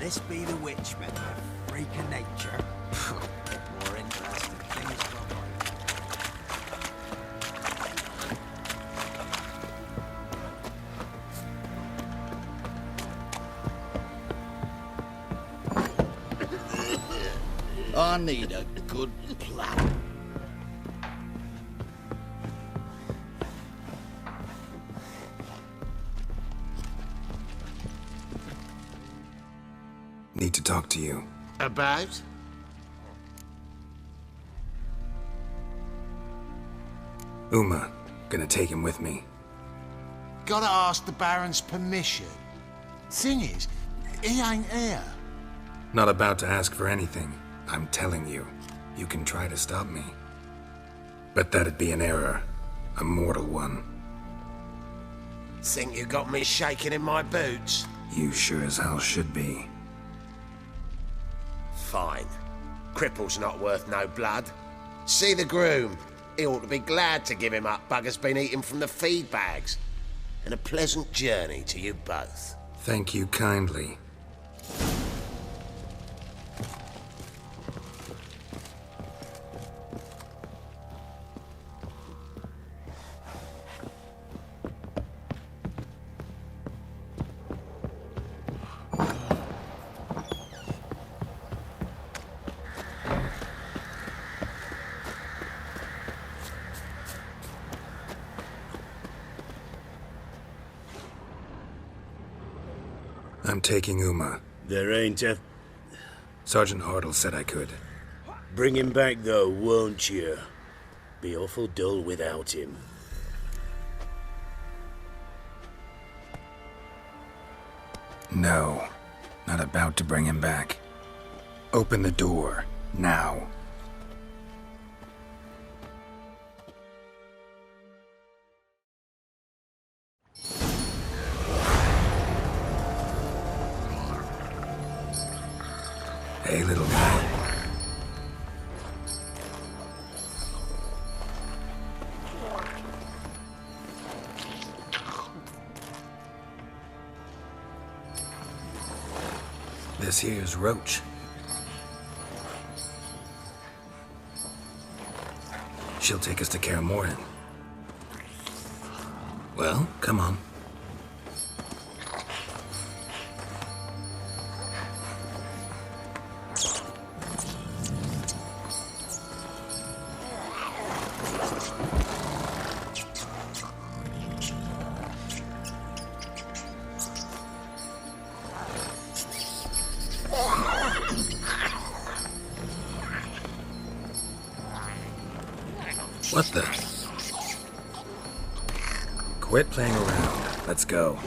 This be the witchman, a freak of nature. More interesting things from I need a good plan. Need to talk to you. About? Uma, gonna take him with me. Gotta ask the Baron's permission. Thing is, he ain't here. Not about to ask for anything. I'm telling you, you can try to stop me. But that'd be an error. A mortal one. Think you got me shaking in my boots? You sure as hell should be. Fine. Cripple's not worth no blood. See the groom. He ought to be glad to give him up. Bugger's been eating from the feed bags. And a pleasant journey to you both. Thank you kindly. I'm taking Uma. There ain't a... Sergeant Hartle said I could. Bring him back, though, won't you? Be awful dull without him. No, not about to bring him back. Open the door, now. Hey, little guy. This here's Roach. She'll take us to Kaer Morhen. Well, come on. What the? Quit playing around. Let's go.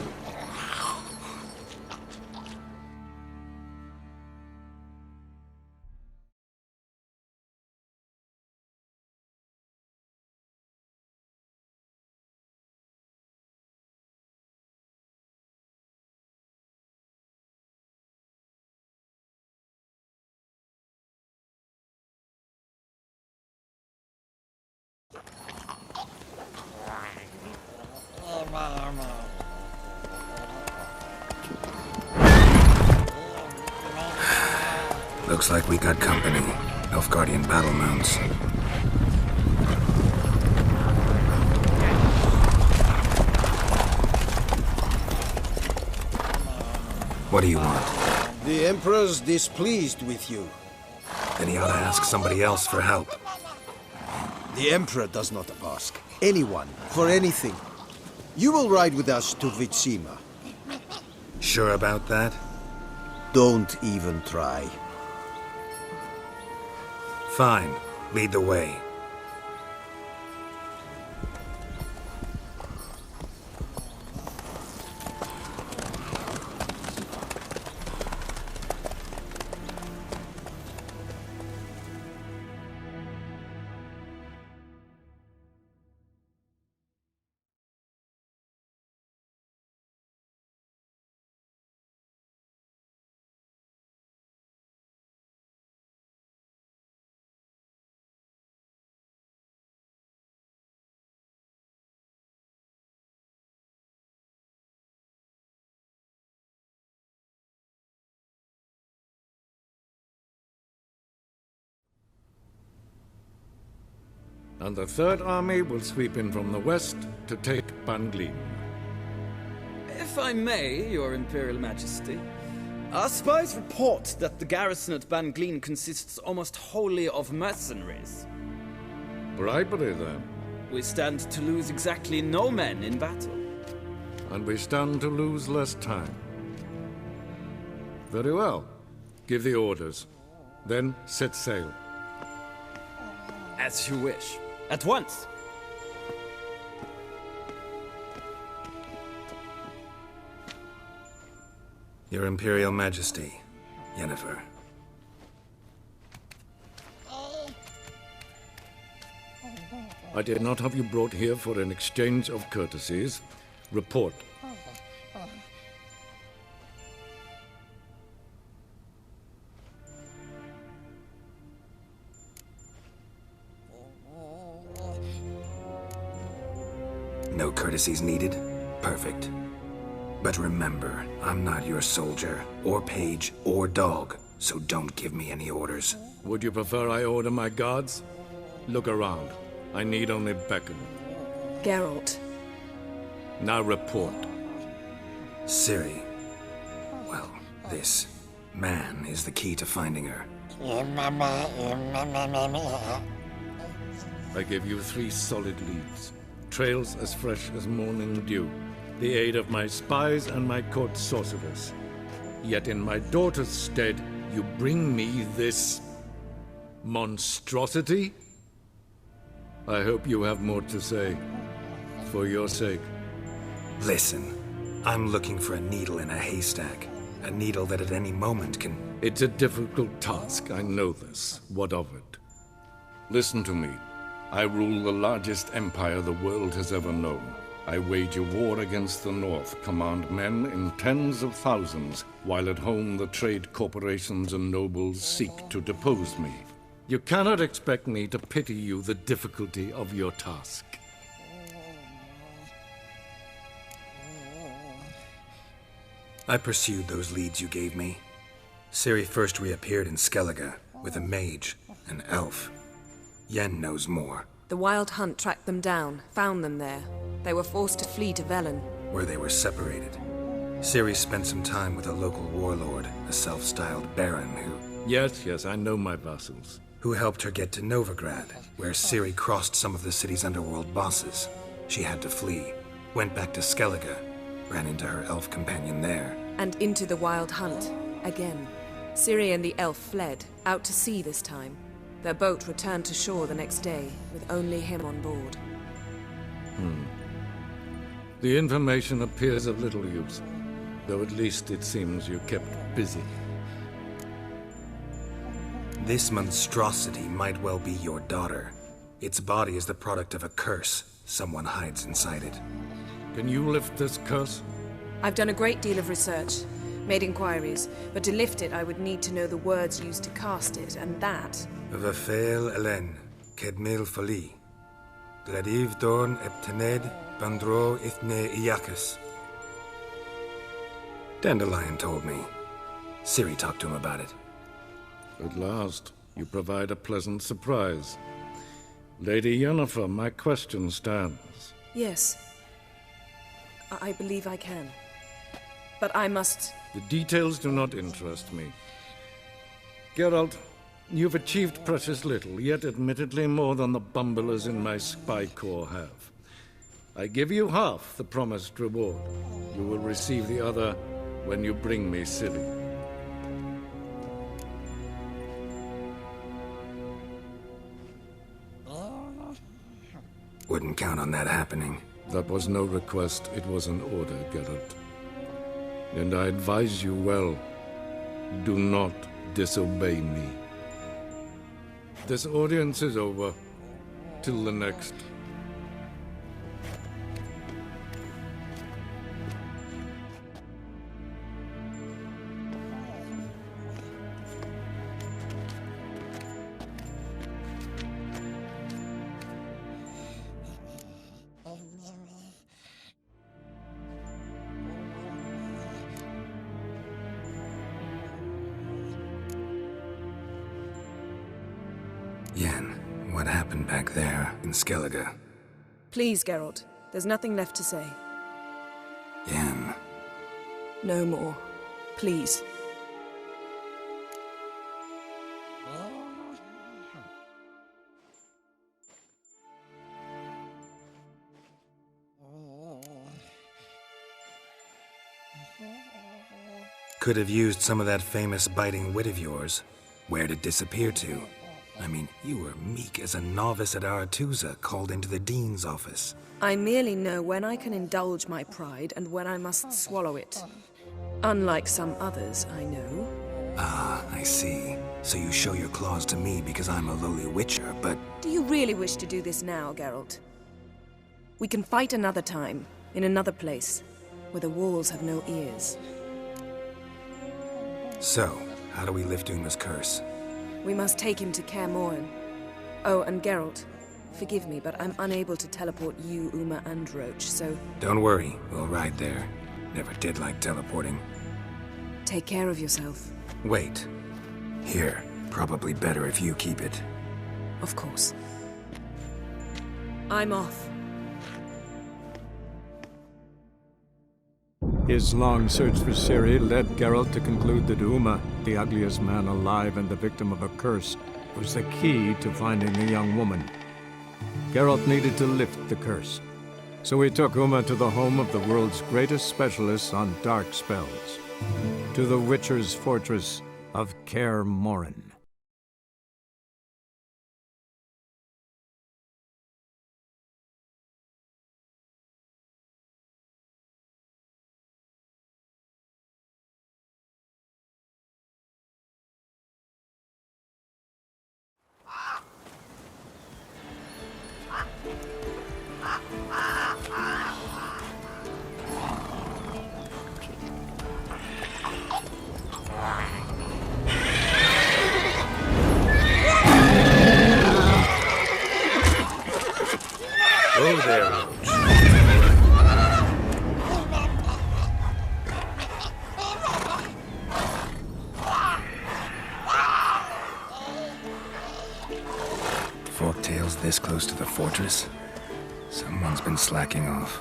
Looks like we got company. Nilfgaardian battle mounts. What do you want? The Emperor's displeased with you. Then he ought to ask somebody else for help. The Emperor does not ask anyone for anything. You will ride with us to Vitsima. Sure about that? Don't even try. Fine. Lead the way. and the Third Army will sweep in from the west to take Banglin. If I may, Your Imperial Majesty, our spies report that the garrison at Banglin consists almost wholly of mercenaries. Bribery, then. We stand to lose exactly no men in battle. And we stand to lose less time. Very well. Give the orders. Then set sail. As you wish. At once! Your Imperial Majesty, Yennefer. I did not have you brought here for an exchange of courtesies. Report. No courtesies needed? Perfect. But remember, I'm not your soldier, or page, or dog, so don't give me any orders. Would you prefer I order my guards? Look around. I need only beckon. Geralt. Now report. Ciri. Well, this man is the key to finding her. I give you 3 solid leads. Trails as fresh as morning dew. The aid of my spies and my court sorcerers. Yet in my daughter's stead, you bring me this monstrosity? I hope you have more to say. For your sake. Listen, I'm looking for a needle in a haystack. A needle that at any moment can... It's a difficult task, I know this. What of it? Listen to me. I rule the largest empire the world has ever known. I wage a war against the North, command men in tens of thousands, while at home the trade corporations and nobles seek to depose me. You cannot expect me to pity you the difficulty of your task. I pursued those leads you gave me. Ciri first reappeared in Skellige with a mage, an elf. Yen knows more. The Wild Hunt tracked them down, found them there. They were forced to flee to Velen. Where they were separated. Ciri spent some time with a local warlord, a self-styled baron Yes, I know my vassals. who helped her get to Novigrad, where Ciri crossed some of the city's underworld bosses. She had to flee, went back to Skellige, ran into her elf companion there. And into the Wild Hunt, again. Ciri and the elf fled, out to sea this time. Their boat returned to shore the next day, with only him on board. The information appears of little use, though at least it seems you kept busy. This monstrosity might well be your daughter. Its body is the product of a curse. Someone hides inside it. Can you lift this curse? I've done a great deal of research, made inquiries, but to lift it I would need to know the words used to cast it, and that... Vafel Elen, Kedmil Fali. Gladiv Dorn Eptened, Bandro Ithne Iacus. Dandelion told me. Ciri talked to him about it. At last, you provide a pleasant surprise. Lady Yennefer, my question stands. Yes. I believe I can. But I must... The details do not interest me. Geralt, you've achieved precious little, yet admittedly more than the bumblers in my spy corps have. I give you half the promised reward. You will receive the other when you bring me Ciri. Wouldn't count on that happening. That was no request, it was an order, Geralt. And I advise you well, do not disobey me. This audience is over. Till the next. Yen, What happened back there in Skellige? Please, Geralt. There's nothing left to say. Yen. No more. Please. Could have used some of that famous biting wit of yours. Where'd it disappear to? I mean, you were meek as a novice at Aretuza called into the Dean's office. I merely know when I can indulge my pride and when I must swallow it. Unlike some others, I know. Ah, I see. So you show your claws to me because I'm a lowly witcher, but... Do you really wish to do this now, Geralt? We can fight another time, in another place, where the walls have no ears. So, how do we lift Uma's curse? We must take him to Kaer Morhen. Oh, and Geralt, forgive me, but I'm unable to teleport you, Uma, and Roach, so... Don't worry, we'll ride there. Never did like teleporting. Take care of yourself. Wait. Here. Probably better if you keep it. Of course. I'm off. His long search for Ciri led Geralt to conclude that Uma, the ugliest man alive and the victim of a curse, was the key to finding the young woman. Geralt needed to lift the curse, so he took Uma to the home of the world's greatest specialists on dark spells, to the Witcher's fortress of Kaer Morhen. Oh, there, Roach. Forktails this close to the fortress? Someone's been slacking off.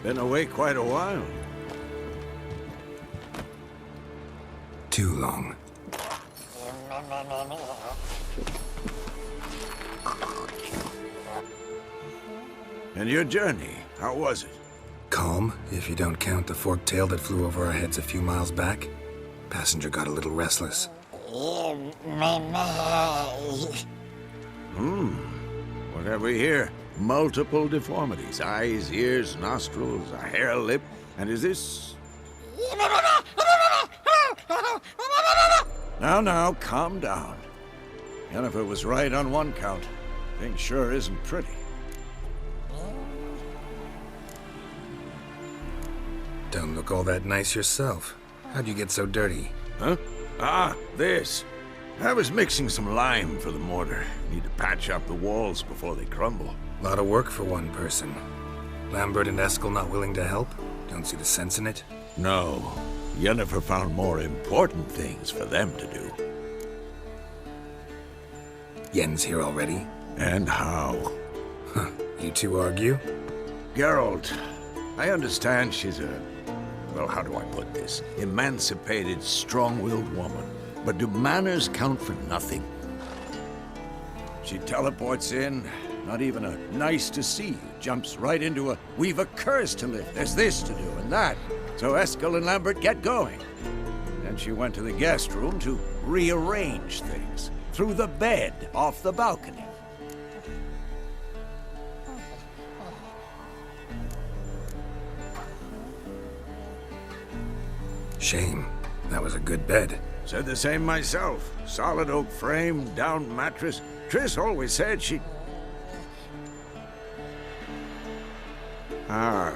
Been away quite a while. Too long. And your journey, how was it? Calm, if you don't count the forktail that flew over our heads a few miles back. Passenger got a little restless. What have we here? Multiple deformities. Eyes, ears, nostrils, a hair lip. And is this... Now, calm down. Yennefer was right on one count. Thing sure isn't pretty. Don't look all that nice yourself. How'd you get so dirty? Huh? Ah, this. I was mixing some lime for the mortar. Need to patch up the walls before they crumble. Lot of work for one person. Lambert and Eskel not willing to help? Don't see the sense in it? No. Yennefer found more important things for them to do. Yen's here already? And how? Huh. You two argue? Geralt, I understand she's a... well, how do I put this? Emancipated, strong-willed woman. But do manners count for nothing? She teleports in, not even a nice to see you, jumps right into a we've a curse to lift, there's this to do and that. So Eskel and Lambert get going. Then she went to the guest room to rearrange things. Through the bed, off the balcony. Shame. That was a good bed. Said the same myself. Solid oak frame, down mattress. Triss always said she... Ah,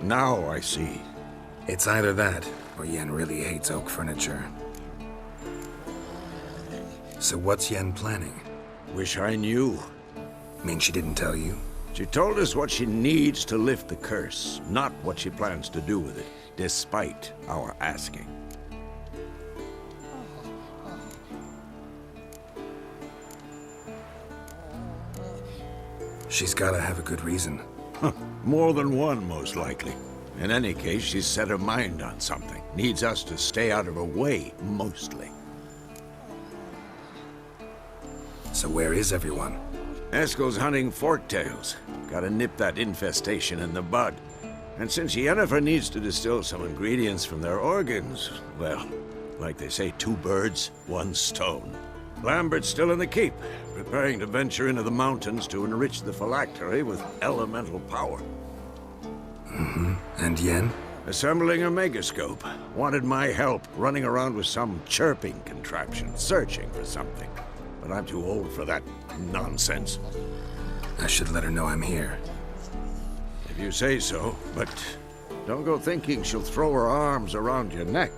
now I see. It's either that, or Yen really hates oak furniture. So what's Yen planning? Wish I knew. Mean she didn't tell you? She told us what she needs to lift the curse, not what she plans to do with it, despite our asking. She's gotta have a good reason. More than one, most likely. In any case, she's set her mind on something. Needs us to stay out of her way, mostly. So where is everyone? Eskel's hunting forktails. Gotta nip that infestation in the bud. And since Yennefer needs to distill some ingredients from their organs, well, like they say, 2 birds, 1 stone. Lambert's still in the keep, preparing to venture into the mountains to enrich the phylactery with elemental power. And Yen? Assembling a megascope. Wanted my help running around with some chirping contraption, searching for something. But I'm too old for that nonsense. I should let her know I'm here. If you say so, but don't go thinking she'll throw her arms around your neck.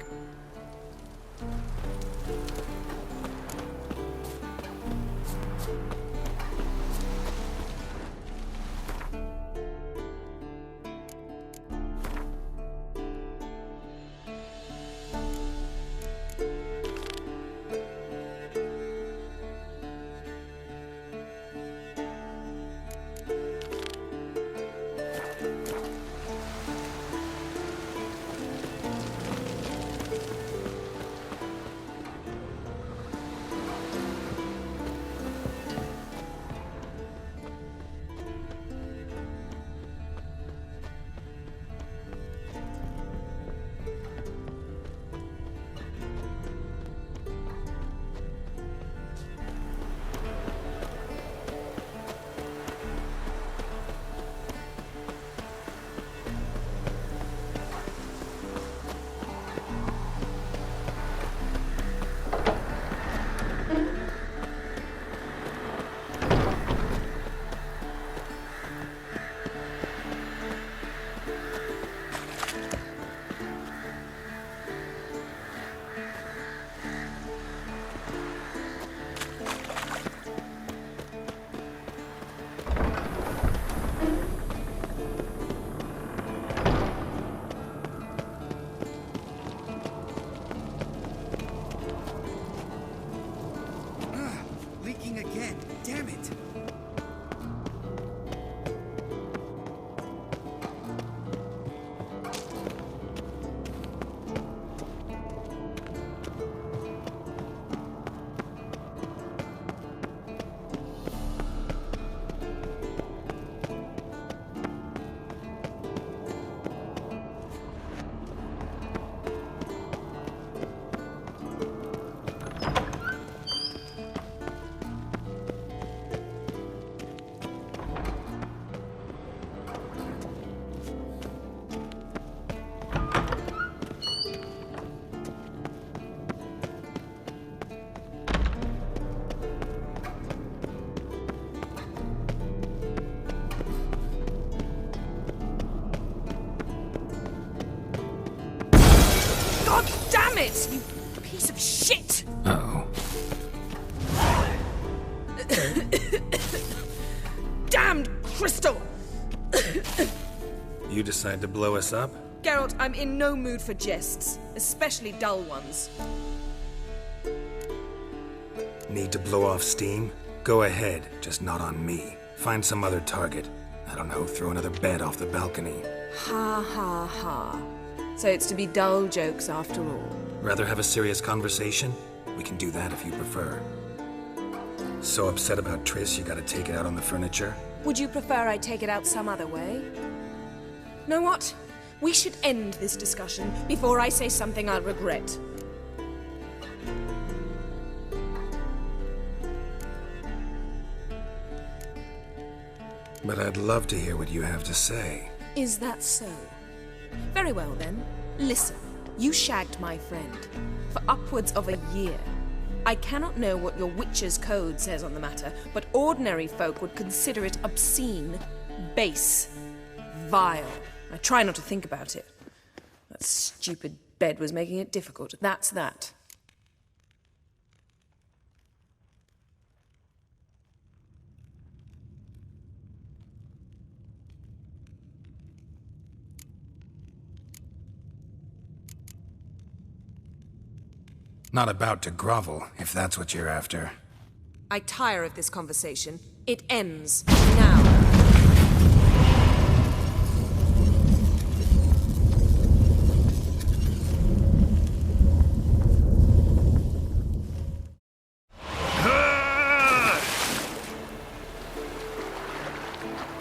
Damn it, you piece of shit! Uh-oh. Damned crystal! You decide to blow us up? Geralt, I'm in no mood for jests, especially dull ones. Need to blow off steam? Go ahead, just not on me. Find some other target. I don't know, throw another bed off the balcony. Ha ha ha. So it's to be dull jokes after all. Rather have a serious conversation? We can do that if you prefer. So upset about Triss you gotta take it out on the furniture? Would you prefer I take it out some other way? Know what? We should end this discussion before I say something I'll regret. But I'd love to hear what you have to say. Is that so? Very well then. Listen, you shagged my friend for upwards of a year. I cannot know what your witch's code says on the matter, but ordinary folk would consider it obscene, base, vile. I try not to think about it. That stupid bed was making it difficult. That's that. Not about to grovel, if that's what you're after. I tire of this conversation. It ends now.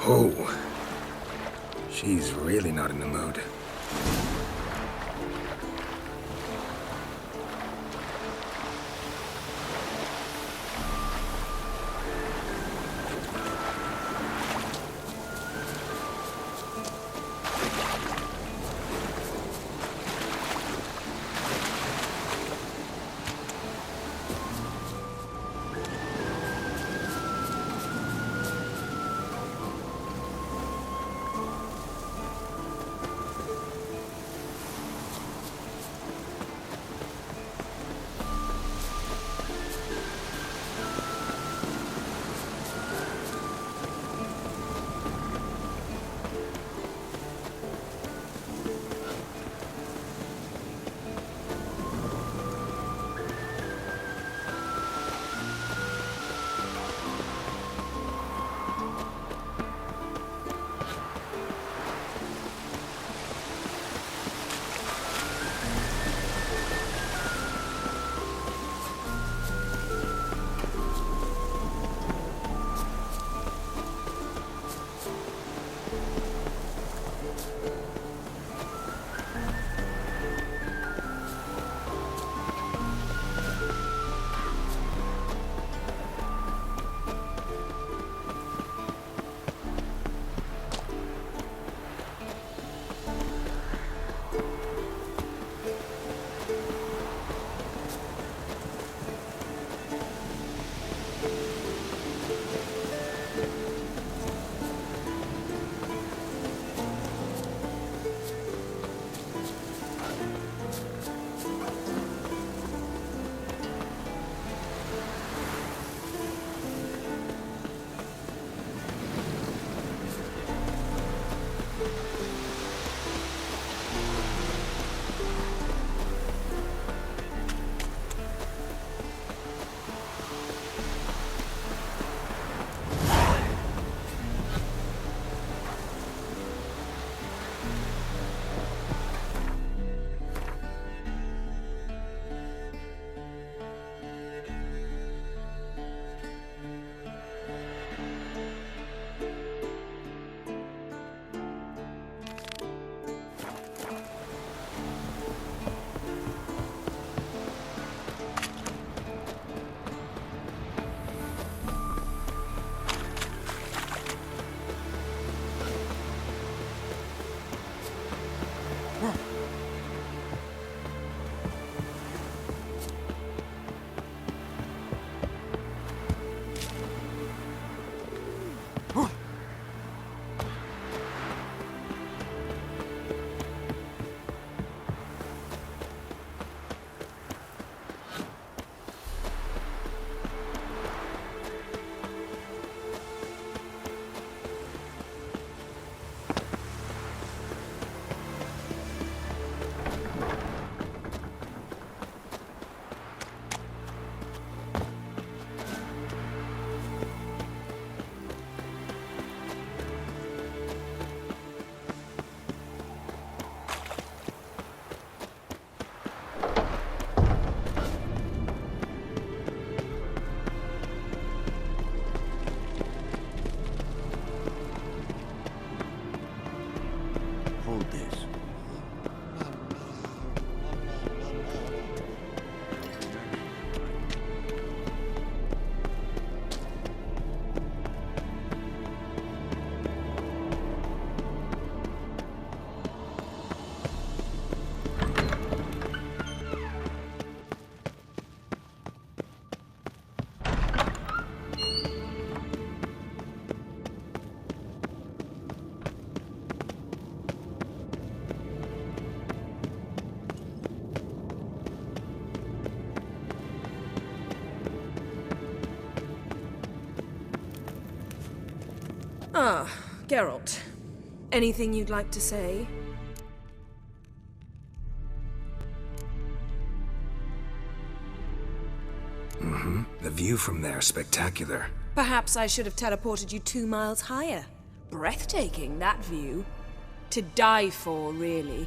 Oh. She's really not in the mood. Ah, Geralt. Anything you'd like to say? The view from there, spectacular. Perhaps I should have teleported you 2 miles higher. Breathtaking, that view. To die for, really.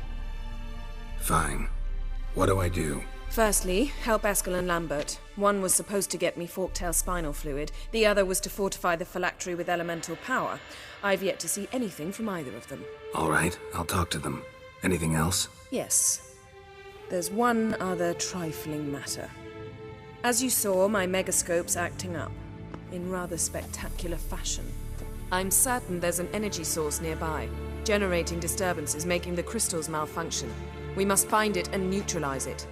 Fine. What do I do? Firstly, help Eskel and Lambert. One was supposed to get me forktail spinal fluid, the other was to fortify the phylactery with elemental power. I've yet to see anything from either of them. All right, I'll talk to them. Anything else? Yes. There's one other trifling matter. As you saw, my megascope's acting up, in rather spectacular fashion. I'm certain there's an energy source nearby, generating disturbances, making the crystals malfunction. We must find it and neutralize it.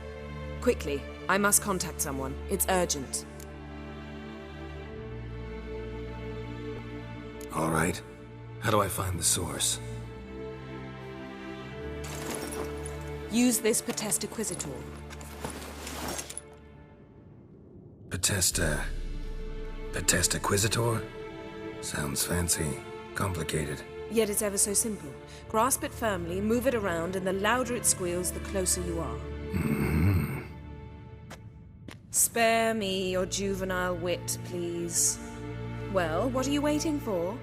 Quickly, I must contact someone. It's urgent. All right. How do I find the source? Use this Potesta Quisitor. Potesta Quisitor? Sounds fancy. Complicated. Yet it's ever so simple. Grasp it firmly, move it around, and the louder it squeals, the closer you are. Spare me your juvenile wit, please. Well, what are you waiting for?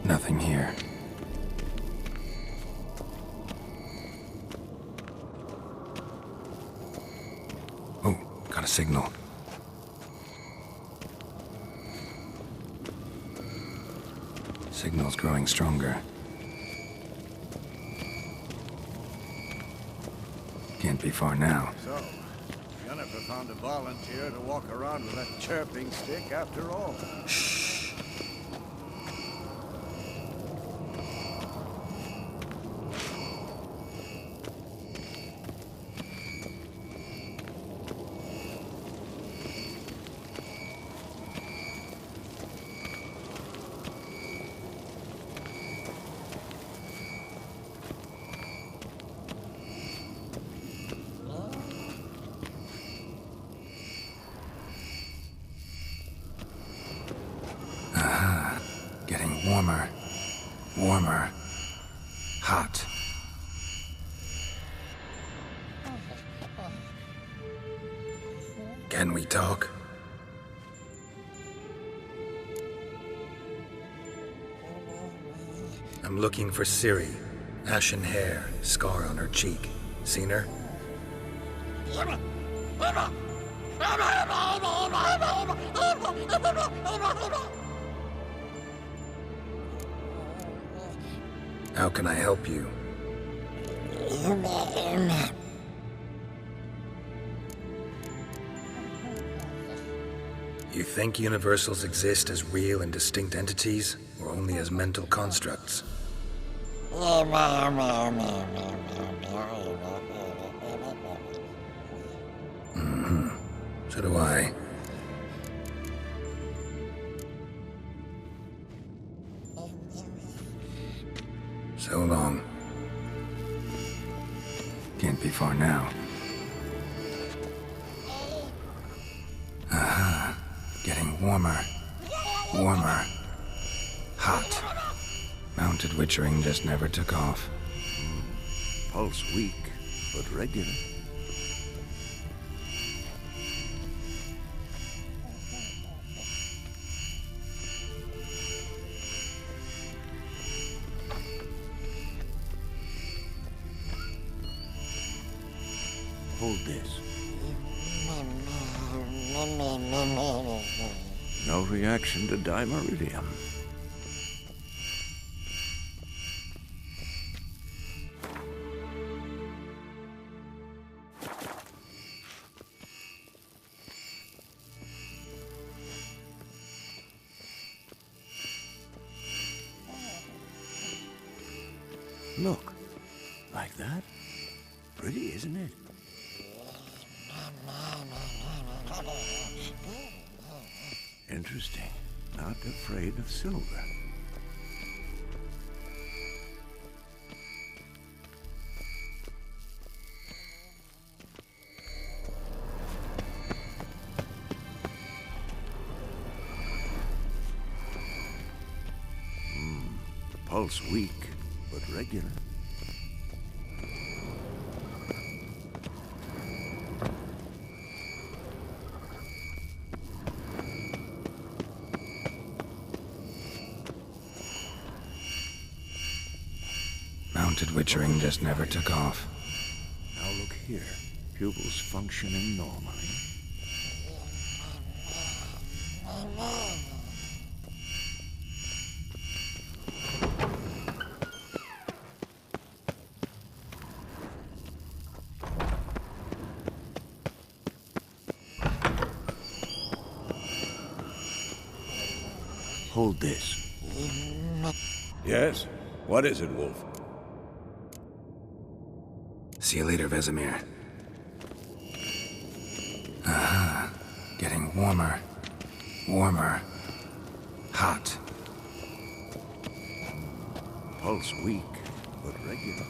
Nothing here. Oh, got a signal. Signal's growing stronger. Can't be far now. So, Yennefer found a volunteer to walk around with that chirping stick after all. Shh. Warmer. Warmer. Hot. Can we talk? I'm looking for Ciri. Ashen hair, scar on her cheek. Seen her? How can I help you? You think universals exist as real and distinct entities, or only as mental constructs? So do I. So long. Can't be far now. Aha. Getting warmer. Warmer. Hot. Mounted witchering just never took off. Pulse weak, but regular. Hold this. No reaction to dimeridium. Look, like that? Pretty, isn't it? Interesting. Not afraid of silver. Pulse weak, but regular. Mounted witchering just never took off. Now look here. Pupils functioning normally. Hold this. Yes? What is it, Wolf? See you later, Vesemir. Aha. Getting warmer. Warmer. Hot. Pulse weak, but regular.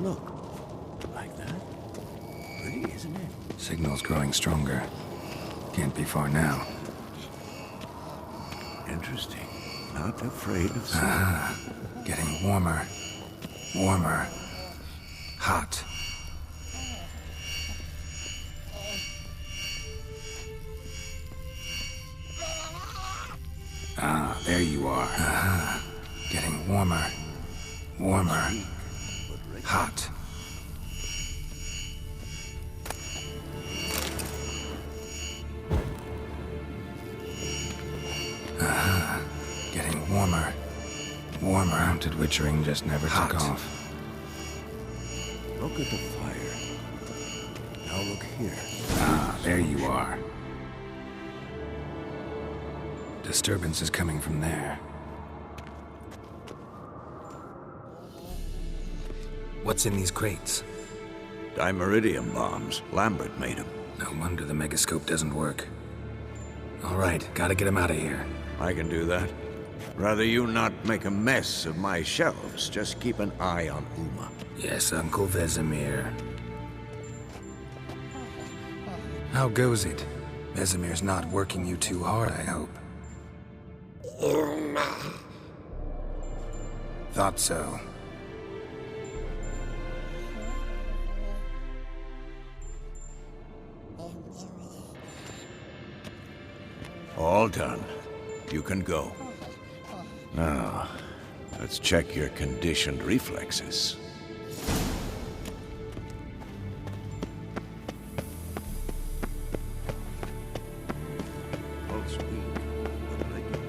Look. Like that? Pretty, isn't it? Signal's growing stronger. Can't be far now. Interesting. Not afraid of silver. Ah, getting warmer. Warmer. Hot. Ah, there you are. Ah, getting warmer. Warmer. Hot. Ah, getting warmer. Warmer. Mounted witchering just never took off. Look at the fire. Now look here. Ah, there you are. Disturbance is coming from there. What's in these crates? Dimeridium bombs. Lambert made them. No wonder the megascope doesn't work. All right, gotta get him out of here. I can do that. Rather you not make a mess of my shelves. Just keep an eye on Uma. Yes, Uncle Vesemir. How goes it? Vesemir's not working you too hard, I hope. Thought so. All done. You can go. Now, let's check your conditioned reflexes. Pulse weak, but regular.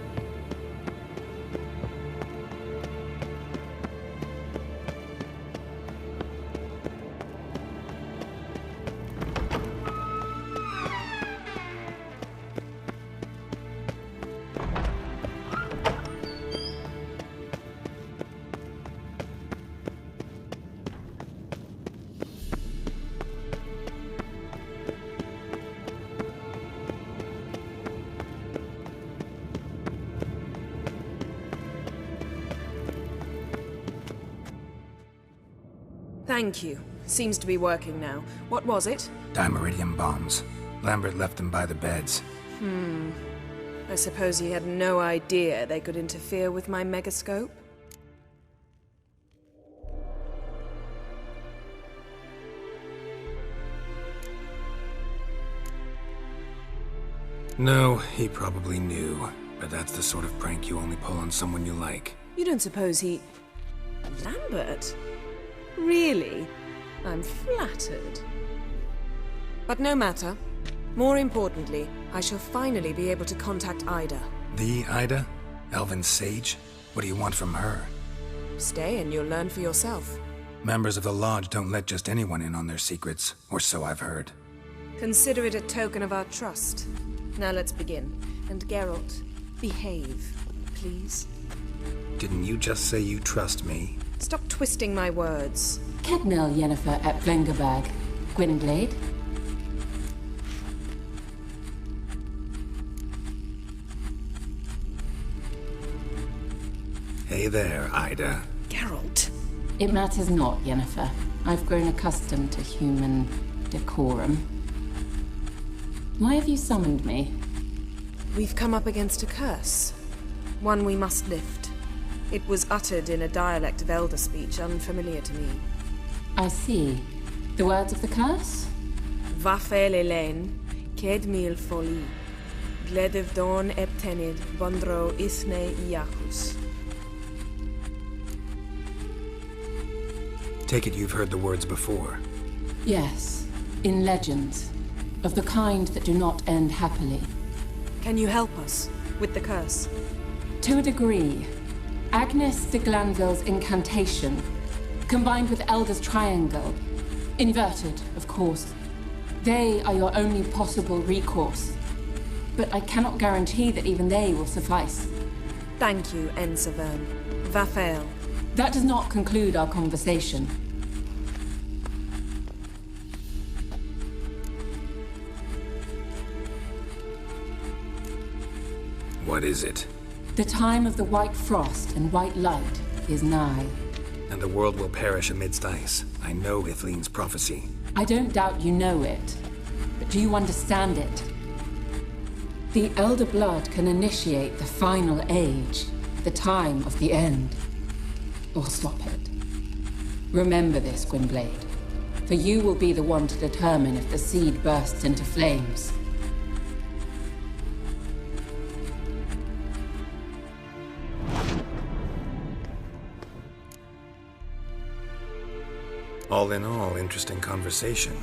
Thank you. Seems to be working now. What was it? Dimeridium bombs. Lambert left them by the beds. I suppose he had no idea they could interfere with my megascope? No, he probably knew. But that's the sort of prank you only pull on someone you like. You don't suppose he... Lambert? Really? I'm flattered. But no matter. More importantly, I shall finally be able to contact Ida. The Ida? Elven sage? What do you want from her? Stay and you'll learn for yourself. Members of the Lodge don't let just anyone in on their secrets, or so I've heard. Consider it a token of our trust. Now let's begin. And Geralt, behave, please. Didn't you just say you trust me? Stop twisting my words. Kednel Yennefer at Vengerberg. Gwynblade. Hey there, Ida. Geralt. It matters not, Yennefer. I've grown accustomed to human decorum. Why have you summoned me? We've come up against a curse. One we must lift. It was uttered in a dialect of Elder speech unfamiliar to me. I see. The words of the curse? Vafel Elaine, Ked mil foli, Gledev don eptenid, Bondro isne iacus. Take it you've heard the words before. Yes, in legends. Of the kind that do not end happily. Can you help us with the curse? To a degree. Agnes de Glanville's incantation, combined with Elder's triangle, inverted, of course. They are your only possible recourse. But I cannot guarantee that even they will suffice. Thank you, Ensevern. Vafel. That does not conclude our conversation. What is it? The time of the white frost and white light is nigh. And the world will perish amidst ice. I know Ithleen's prophecy. I don't doubt you know it. But do you understand it? The Elder Blood can initiate the final age, the time of the end. Or stop it. Remember this, Gwynblade. For you will be the one to determine if the seed bursts into flames. All in all, interesting conversation.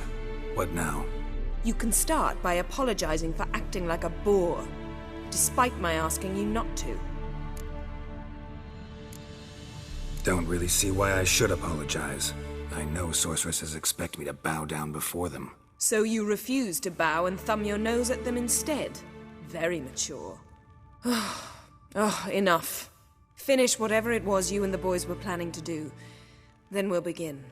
What now? You can start by apologizing for acting like a boor, despite my asking you not to. Don't really see why I should apologize. I know sorceresses expect me to bow down before them. So you refuse to bow and thumb your nose at them instead? Very mature. Oh, enough. Finish whatever it was you and the boys were planning to do. Then we'll begin.